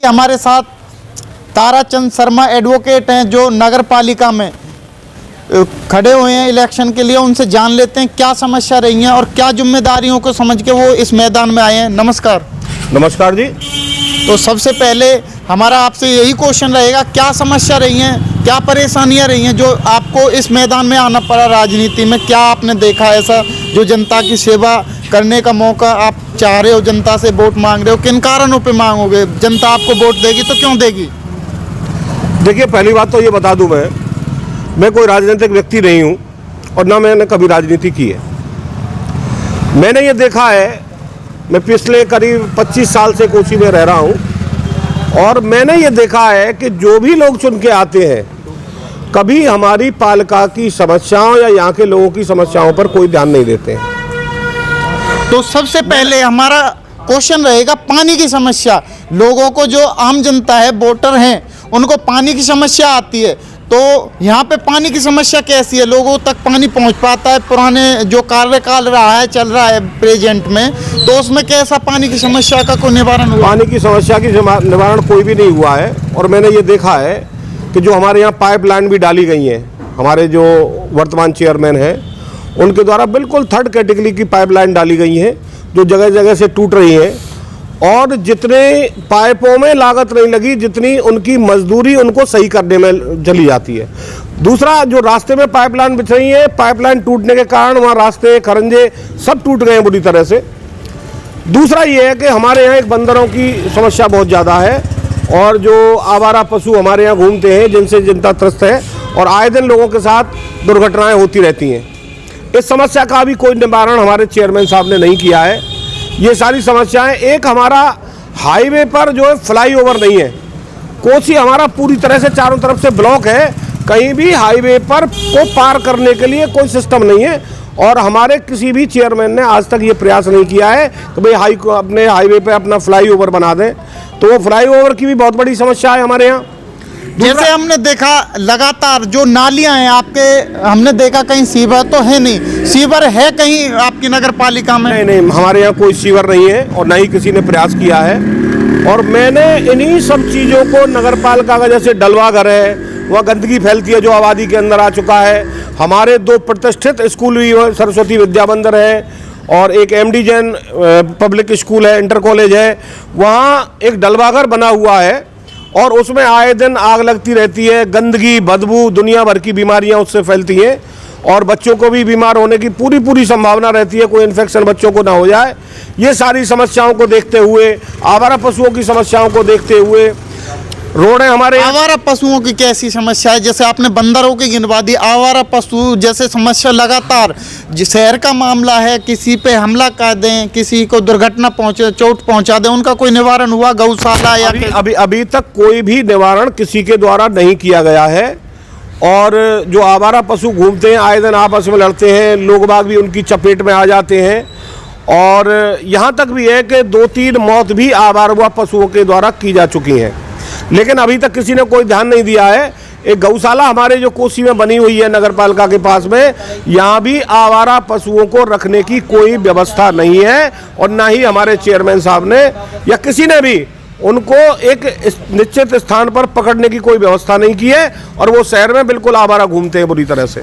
हमारे साथ ताराचंद शर्मा एडवोकेट हैं जो नगर पालिका में खड़े हुए हैं इलेक्शन के लिए। उनसे जान लेते हैं क्या समस्या रही है और क्या जिम्मेदारियों को समझ के वो इस मैदान में आए हैं। नमस्कार। नमस्कार जी। तो सबसे पहले हमारा आपसे यही क्वेश्चन रहेगा, क्या समस्या रही हैं, क्या परेशानियां रही हैं जो आपको इस मैदान में आना पड़ा राजनीति में? क्या आपने देखा ऐसा जो जनता की सेवा करने का मौका आप चाह रहे हो, जनता से वोट मांग रहे हो, किन कारणों पे मांगोगे? जनता आपको वोट देगी तो क्यों देगी? देखिए, पहली बात तो ये बता दूं, मैं कोई राजनीतिक व्यक्ति नहीं हूं और ना मैंने कभी राजनीति की है। मैंने ये देखा है, मैं पिछले करीब 25 साल से कोसी में रह रहा हूं और मैंने ये देखा है कि जो भी लोग चुन के आते हैं कभी हमारी पालिका की समस्याओं या यहाँ के लोगों की समस्याओं पर कोई ध्यान नहीं देते हैं। तो सबसे पहले हमारा क्वेश्चन रहेगा पानी की समस्या। लोगों को, जो आम जनता है, वोटर हैं, उनको पानी की समस्या आती है। तो यहाँ पे पानी की समस्या कैसी है? लोगों तक पानी पहुँच पाता है? पुराने जो कार्यकाल रहा है, चल रहा है प्रेजेंट में, तो उसमें कैसा पानी की समस्या का कोई निवारण हुआ? पानी की समस्या की निवारण कोई भी नहीं हुआ है। और मैंने ये देखा है कि जो हमारे यहाँ पाइपलाइन भी डाली गई हैं, हमारे जो वर्तमान चेयरमैन हैं उनके द्वारा बिल्कुल थर्ड कैटेगरी की पाइपलाइन डाली गई हैं जो जगह जगह से टूट रही हैं और जितने पाइपों में लागत नहीं लगी जितनी उनकी मजदूरी उनको सही करने में चली जाती है। दूसरा, जो रास्ते में पाइपलाइन बिछ रही है, पाइपलाइन टूटने के कारण वहाँ रास्ते खरंजे सब टूट गए हैं बुरी तरह से। दूसरा ये है कि हमारे यहाँ एक बंदरों की समस्या बहुत ज़्यादा है और जो आवारा पशु हमारे यहाँ घूमते हैं जिनसे जनता त्रस्त है और आए दिन लोगों के साथ दुर्घटनाएँ होती रहती हैं। इस समस्या का भी कोई निवारण हमारे चेयरमैन साहब ने नहीं किया है। ये सारी समस्याएं, एक हमारा हाईवे पर जो है फ्लाईओवर नहीं है। कोसी हमारा पूरी तरह से चारों तरफ से ब्लॉक है, कहीं भी हाईवे पर को पार करने के लिए कोई सिस्टम नहीं है और हमारे किसी भी चेयरमैन ने आज तक ये प्रयास नहीं किया है कि भाई अपने हाईवे पे अपना फ्लाईओवर बना दें। तो वो फ्लाईओवर की भी बहुत बड़ी समस्या है हमारे यहाँ। जैसे हमने देखा लगातार जो नालियां हैं आपके, हमने देखा कहीं सीवर तो है नहीं। सीवर है कहीं आपकी नगर पालिका में? नहीं, हमारे यहाँ कोई सीवर नहीं है और ना ही किसी ने प्रयास किया है। और मैंने इन्हीं सब चीज़ों को नगर पालिका का, जैसे डलवा घर है, वहाँ गंदगी फैलती है जो आबादी के अंदर आ चुका है। हमारे 2 प्रतिष्ठित स्कूल भी, सरस्वती विद्या मंदिर है और एक MD जैन पब्लिक स्कूल है, इंटर कॉलेज है, वहाँ एक डलवा घर बना हुआ है और उसमें आए दिन आग लगती रहती है। गंदगी, बदबू, दुनिया भर की बीमारियां उससे फैलती हैं और बच्चों को भी बीमार होने की पूरी संभावना रहती है, कोई इन्फेक्शन बच्चों को ना हो जाए। ये सारी समस्याओं को देखते हुए, आवारा पशुओं की समस्याओं को देखते हुए, रोडें हमारे आवारा पशुओं की कैसी समस्या है? जैसे आपने बंदरों की गिनवा दी, आवारा पशु जैसे समस्या लगातार शहर का मामला है, किसी पे हमला कर दें, किसी को दुर्घटना पहुंचे, चोट पहुंचा दें, उनका कोई निवारण हुआ? गौशाला या अभी तक कोई भी निवारण किसी के द्वारा नहीं किया गया है। और जो आवारा पशु घूमते हैं, आए दिन आपस में लड़ते हैं, लोग बाग भी उनकी चपेट में आ जाते हैं और यहाँ तक भी है कि 2-3 मौत भी आवारा पशुओं के द्वारा की जा चुकी हैं, लेकिन अभी तक किसी ने कोई ध्यान नहीं दिया है। एक गौशाला हमारे जो कोसी में बनी हुई है नगर पालिका के पास में, यहाँ भी आवारा पशुओं को रखने की कोई व्यवस्था नहीं है और ना ही हमारे चेयरमैन साहब ने या किसी ने भी उनको एक निश्चित स्थान पर पकड़ने की कोई व्यवस्था नहीं की है और वो शहर में बिल्कुल आवारा घूमते हैं बुरी तरह से।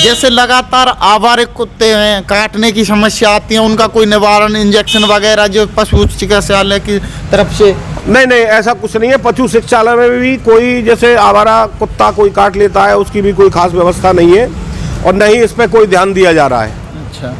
जैसे लगातार आवारे कुत्ते हैं, काटने की समस्या आती है, उनका कोई निवारण, इंजेक्शन वगैरह जो पशु चिकित्सालय की तरफ से? नहीं, ऐसा कुछ नहीं है। पशु चिकित्सालय में भी कोई, जैसे आवारा कुत्ता कोई काट लेता है, उसकी भी कोई खास व्यवस्था नहीं है और न ही इस पर कोई ध्यान दिया जा रहा है। अच्छा,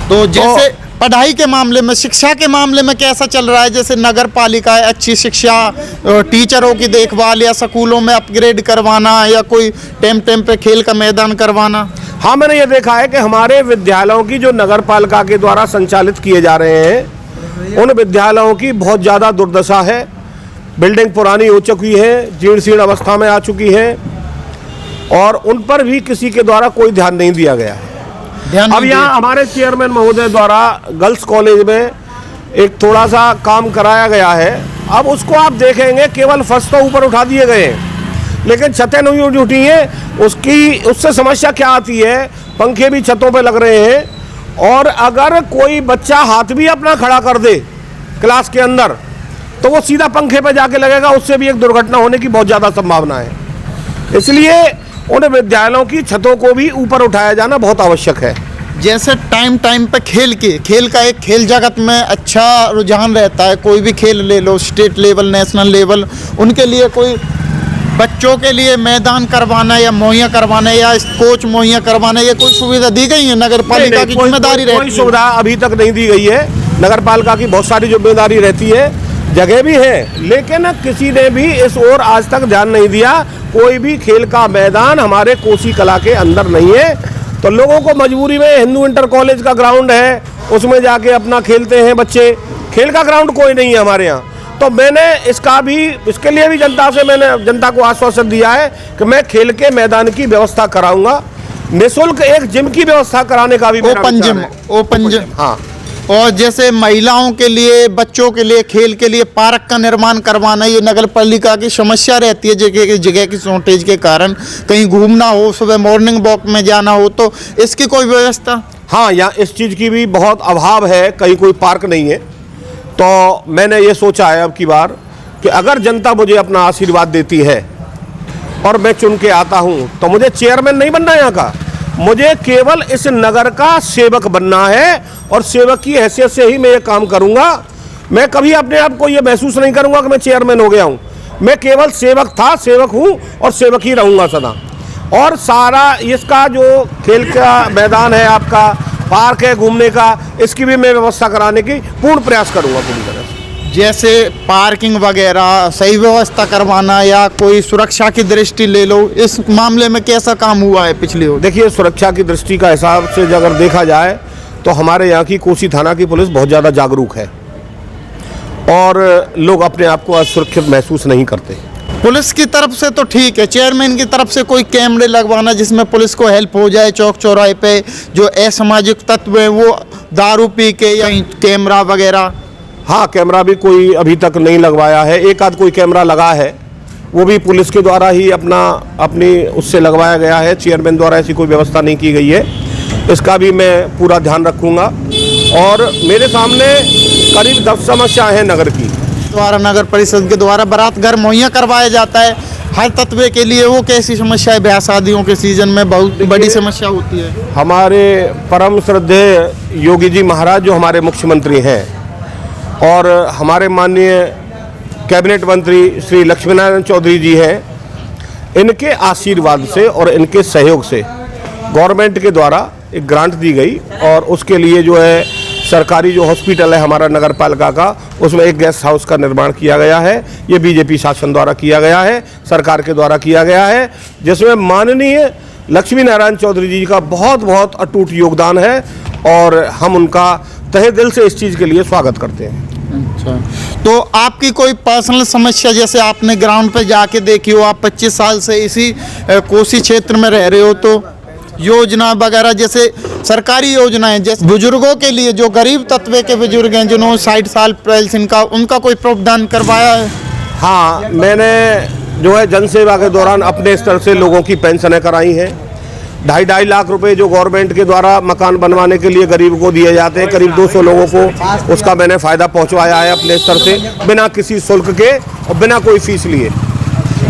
तो जैसे पढ़ाई के मामले में, शिक्षा के मामले में कैसा चल रहा है? जैसे नगर पालिका है, अच्छी शिक्षा, टीचरों की देखभाल या स्कूलों में अपग्रेड करवाना या कोई टाइम पे खेल का मैदान करवाना? हाँ, मैंने ये देखा है कि हमारे विद्यालयों की जो नगर पालिका के द्वारा संचालित किए जा रहे हैं, उन विद्यालयों की बहुत ज़्यादा दुर्दशा है। बिल्डिंग पुरानी हो चुकी है, जीर्ण शीर्ण अवस्था में आ चुकी है और उन पर भी किसी के द्वारा कोई ध्यान नहीं दिया गया है। अब यहाँ हमारे चेयरमैन महोदय द्वारा गर्ल्स कॉलेज में एक थोड़ा सा काम कराया गया है। अब उसको आप देखेंगे, केवल फर्श तो ऊपर उठा दिए गए हैं लेकिन छतें नहीं उठी हैं। उससे समस्या क्या आती है? पंखे भी छतों पे लग रहे हैं और अगर कोई बच्चा हाथ भी अपना खड़ा कर दे क्लास के अंदर तो वो सीधा पंखे पे जाके लगेगा, उससे भी एक दुर्घटना होने की बहुत ज़्यादा संभावना है। इसलिए उन विद्यालयों की छतों को भी ऊपर उठाया जाना बहुत आवश्यक है। जैसे टाइम टाइम पे खेल का एक खेल जगत में अच्छा रुझान रहता है, कोई भी खेल ले लो, स्टेट लेवल, नेशनल लेवल, उनके लिए कोई बच्चों के लिए मैदान करवाना या मुहैया करवाना या कोच मुहैया करवाना, ये कोई सुविधा दी गई है नगर पालिका की जिम्मेदारी रहती है? कोई सुविधा अभी तक नहीं दी गई है। नगर पालिका की बहुत सारी जिम्मेदारी रहती है, जगह भी है, लेकिन किसी ने भी इस ओर आज तक ध्यान नहीं दिया। कोई भी खेल का मैदान हमारे कोसी कला के अंदर नहीं है, तो लोगों को मजबूरी में हिंदू इंटर कॉलेज का ग्राउंड है, उसमें जाके अपना खेलते हैं बच्चे। खेल का ग्राउंड कोई नहीं है हमारे यहाँ। तो मैंने इसके लिए भी जनता को आश्वासन दिया है कि मैं खेल के मैदान की व्यवस्था कराऊंगा, निःशुल्क एक जिम की व्यवस्था कराने का भी ओपन जिम। हाँ। और जैसे महिलाओं के लिए, बच्चों के लिए, खेल के लिए पार्क का निर्माण करवाना, ये नगर पालिका की समस्या रहती है। जगह की शॉर्टेज के कारण कहीं घूमना हो, सुबह मॉर्निंग वॉक में जाना हो, तो इसकी कोई व्यवस्था? हाँ, यहाँ इस चीज़ की भी बहुत अभाव है, कहीं कोई पार्क नहीं है। तो मैंने ये सोचा है अब की बार कि अगर जनता मुझे अपना आशीर्वाद देती है और मैं चुन के आता हूँ, तो मुझे चेयरमैन नहीं बनना यहाँ का, मुझे केवल इस नगर का सेवक बनना है और सेवक की हैसियत से ही मैं ये काम करूँगा। मैं कभी अपने आप को ये महसूस नहीं करूँगा कि मैं चेयरमैन हो गया हूँ। मैं केवल सेवक था, सेवक हूँ और सेवक ही रहूँगा सदा। और सारा इसका जो खेल का मैदान है, आपका पार्क है घूमने का, इसकी भी मैं व्यवस्था कराने की पूर्ण प्रयास करूँगा पूरी तरह से। जैसे पार्किंग वगैरह सही व्यवस्था करवाना या कोई सुरक्षा की दृष्टि ले लो, इस मामले में कैसा काम हुआ है पिछली ओर? देखिए, सुरक्षा की दृष्टि का हिसाब से अगर देखा जाए तो हमारे यहाँ की कोसी थाना की पुलिस बहुत ज़्यादा जागरूक है और लोग अपने आप को असुरक्षित महसूस नहीं करते। पुलिस की तरफ से तो ठीक है, चेयरमैन की तरफ से कोई कैमरे लगवाना जिसमें पुलिस को हेल्प हो जाए, चौक चौराहे पे जो असामाजिक तत्व हैं वो दारू पी के, या कैमरा वगैरह? हाँ, कैमरा भी कोई अभी तक नहीं लगवाया है। एक आध कोई कैमरा लगा है, वो भी पुलिस के द्वारा ही अपनी उससे लगवाया गया है, चेयरमैन द्वारा ऐसी कोई व्यवस्था नहीं की गई है। इसका भी मैं पूरा ध्यान रखूँगा। और मेरे सामने करीब 10 समस्या है नगर की। द्वारा नगर परिषद के द्वारा बारात घर मुहैया करवाया जाता है हर तत्व के लिए, वो कैसी समस्या है? ब्याह शादियों के सीजन में बहुत बड़ी समस्या होती है। हमारे परम श्रद्धेय योगी जी महाराज जो हमारे मुख्यमंत्री हैं और हमारे माननीय कैबिनेट मंत्री श्री लक्ष्मीनारायण चौधरी जी हैं, इनके आशीर्वाद से और इनके सहयोग से गवर्नमेंट के द्वारा एक ग्रांट दी गई और उसके लिए जो है सरकारी जो हॉस्पिटल है हमारा नगर पालिका का, उसमें एक गेस्ट हाउस का निर्माण किया गया है। ये बीजेपी शासन द्वारा किया गया है, सरकार के द्वारा किया गया है, जिसमें माननीय लक्ष्मी नारायण चौधरी जी का बहुत बहुत अटूट योगदान है और हम उनका तहे दिल से इस चीज़ के लिए स्वागत करते हैं। अच्छा, तो आपकी कोई पर्सनल समस्या, जैसे आपने ग्राउंड पे जाके देखी हो, आप 25 साल से इसी कोसी क्षेत्र में रह रहे हो, तो योजना वगैरह जैसे सरकारी योजनाएं, जैसे बुजुर्गों के लिए, जो गरीब तत्व के बुजुर्ग हैं जिन्होंने 60 साल पेंशन का, उनका कोई प्रावधान करवाया है? हाँ, मैंने जो है जनसेवा के दौरान अपने स्तर से लोगों की पेंशनें कराई हैं। 2.5 लाख रुपए जो गवर्नमेंट के द्वारा मकान बनवाने के लिए गरीब को दिए जाते हैं, करीब 200 लोगों को उसका मैंने फ़ायदा पहुंचवाया है अपने स्तर से, बिना किसी शुल्क के और बिना कोई फीस लिए।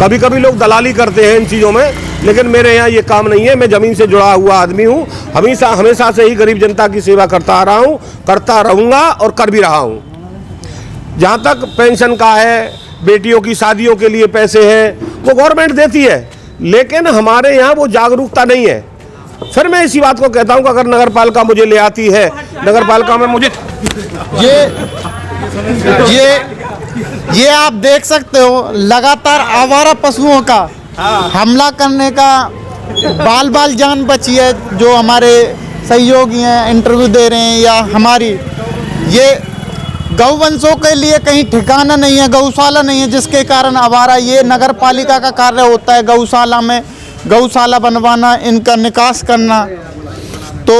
कभी कभी लोग दलाली करते हैं इन चीज़ों में, लेकिन मेरे यहाँ ये काम नहीं है। मैं ज़मीन से जुड़ा हुआ आदमी हूँ, हमेशा से ही गरीब जनता की सेवा करता आ रहा हूँ, करता रहूँगा और कर भी रहा हूँ। जहाँ तक पेंशन का है, बेटियों की शादियों के लिए पैसे हैं, वो गवर्नमेंट देती है, लेकिन हमारे यहाँ वो जागरूकता नहीं है। फिर मैं इसी बात को कहता हूँ कि अगर नगर पालिका मुझे ले आती है, नगर पालिका में मुझे ये आप देख सकते हो, लगातार आवारा पशुओं का हमला करने का बाल जान बची है। जो हमारे सहयोगी हैं, इंटरव्यू दे रहे हैं, या हमारी ये गौवंशों के लिए कहीं ठिकाना नहीं है, गौशाला नहीं है, जिसके कारण आवारा, ये नगर पालिका का कार्य होता है गौशाला में गौशाला बनवाना, इनका निकास करना। तो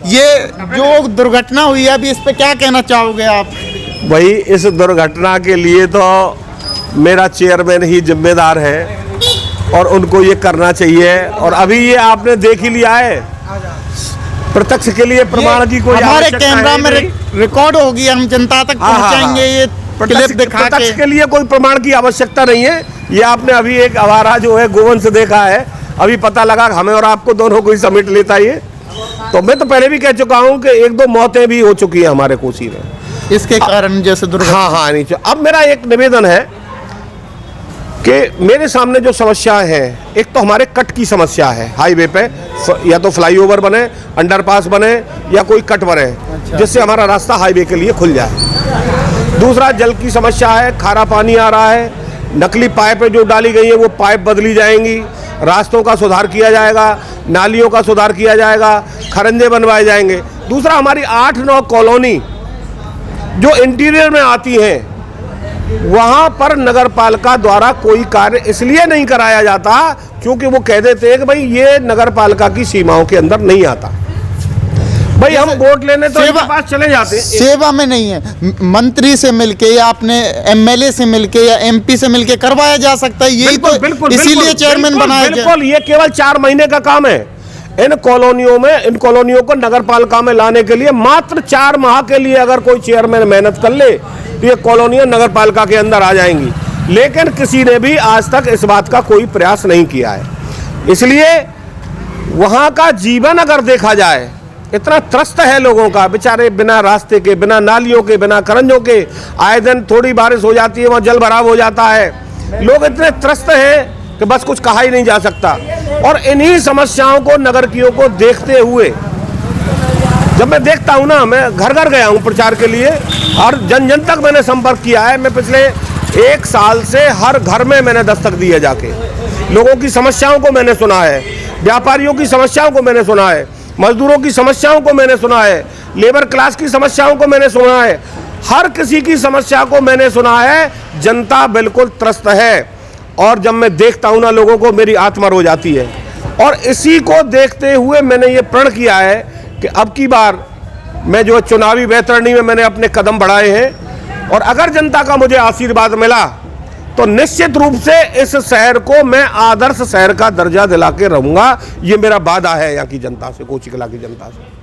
ये जो दुर्घटना हुई है अभी, इस पे क्या कहना चाहोगे आप? वही, इस दुर्घटना के लिए तो मेरा चेयरमैन ही जिम्मेदार है और उनको ये करना चाहिए। और अभी ये आपने देख ही लिया है, प्रत्यक्ष के लिए प्रमाण की कोई हमारे कैमरा में रिकॉर्ड होगी, हम जनता तक पहुंचाएंगे। ये क्लिप दिखा प्रत्यक्ष के लिए कोई प्रमाण की आवश्यकता नहीं है। ये आपने अभी एक आवारा जो है गोवंश देखा है, अभी पता लगा हमें और आपको दोनों को ही समेट लेता ये। तो मैं तो पहले भी कह चुका हूं कि 1-2 मौतें भी हो चुकी हैं हमारे कोसी में इसके कारण, जैसे दुर्घटना। हाँ नीचे। अब मेरा एक निवेदन है कि मेरे सामने जो समस्याएं हैं, एक तो हमारे कट की समस्या है हाईवे पे, या तो फ्लाईओवर बने, अंडरपास बने या कोई कट बने जिससे हमारा रास्ता हाईवे के लिए खुल जाए। दूसरा जल की समस्या है, खारा पानी आ रहा है, नकली पाइपें जो डाली गई है वो पाइप बदली जाएंगी, रास्तों का सुधार किया जाएगा, नालियों का सुधार किया जाएगा, खरंजे बनवाए जाएंगे। दूसरा हमारी 8-9 कॉलोनी जो इंटीरियर में आती हैं, वहां पर नगर पालिका द्वारा कोई कार्य इसलिए नहीं कराया जाता क्योंकि वो कह देते हैं कि भाई ये नगर पालिका की सीमाओं के अंदर नहीं आता। भाई हम वोट लेने तो इनके पास चले जाते हैं, सेवा में नहीं है। मंत्री से मिलके या अपने एमएलए से मिलके या एमपी से मिलके करवाया जा सकता है, यही तो इसीलिए चेयरमैन बनाया गया। बिल्कुल, ये केवल 4 महीने का काम है। इन कॉलोनियों को नगर पालिका में लाने के लिए मात्र 4 माह के लिए अगर कोई चेयरमैन मेहनत कर ले तो ये कॉलोनियां नगर पालिका के अंदर आ जाएंगी। लेकिन किसी ने भी आज तक इस बात का कोई प्रयास नहीं किया है। इसलिए वहां का जीवन अगर देखा जाए, इतना त्रस्त है लोगों का, बेचारे बिना रास्ते के, बिना नालियों के, बिना खरंजों के, आए दिन थोड़ी बारिश हो जाती है वहां जल भराव हो जाता है। लोग इतने त्रस्त हैं कि बस कुछ कहा ही नहीं जा सकता। और इन्हीं समस्याओं को नगरकियों को देखते हुए जब मैं देखता हूं ना, मैं घर घर गया हूं प्रचार के लिए और जन जन तक मैंने संपर्क किया है। मैं पिछले 1 साल से हर घर में मैंने दस्तक दी है, जाके लोगों की समस्याओं को मैंने सुना है, व्यापारियों की समस्याओं को मैंने सुना है, मजदूरों की समस्याओं को मैंने सुना है, लेबर क्लास की समस्याओं को मैंने सुना है, हर किसी की समस्या को मैंने सुना है। जनता बिल्कुल त्रस्त है और जब मैं देखता हूं ना लोगों को, मेरी आत्मा रो जाती है। और इसी को देखते हुए मैंने ये प्रण किया है कि अब की बार मैं जो चुनावी वैतरणी में मैंने अपने कदम बढ़ाए हैं और अगर जनता का मुझे आशीर्वाद मिला तो निश्चित रूप से इस शहर को मैं आदर्श शहर का दर्जा दिला के रहूंगा। ये मेरा वादा है यहाँ की जनता से, कोची कला की जनता से।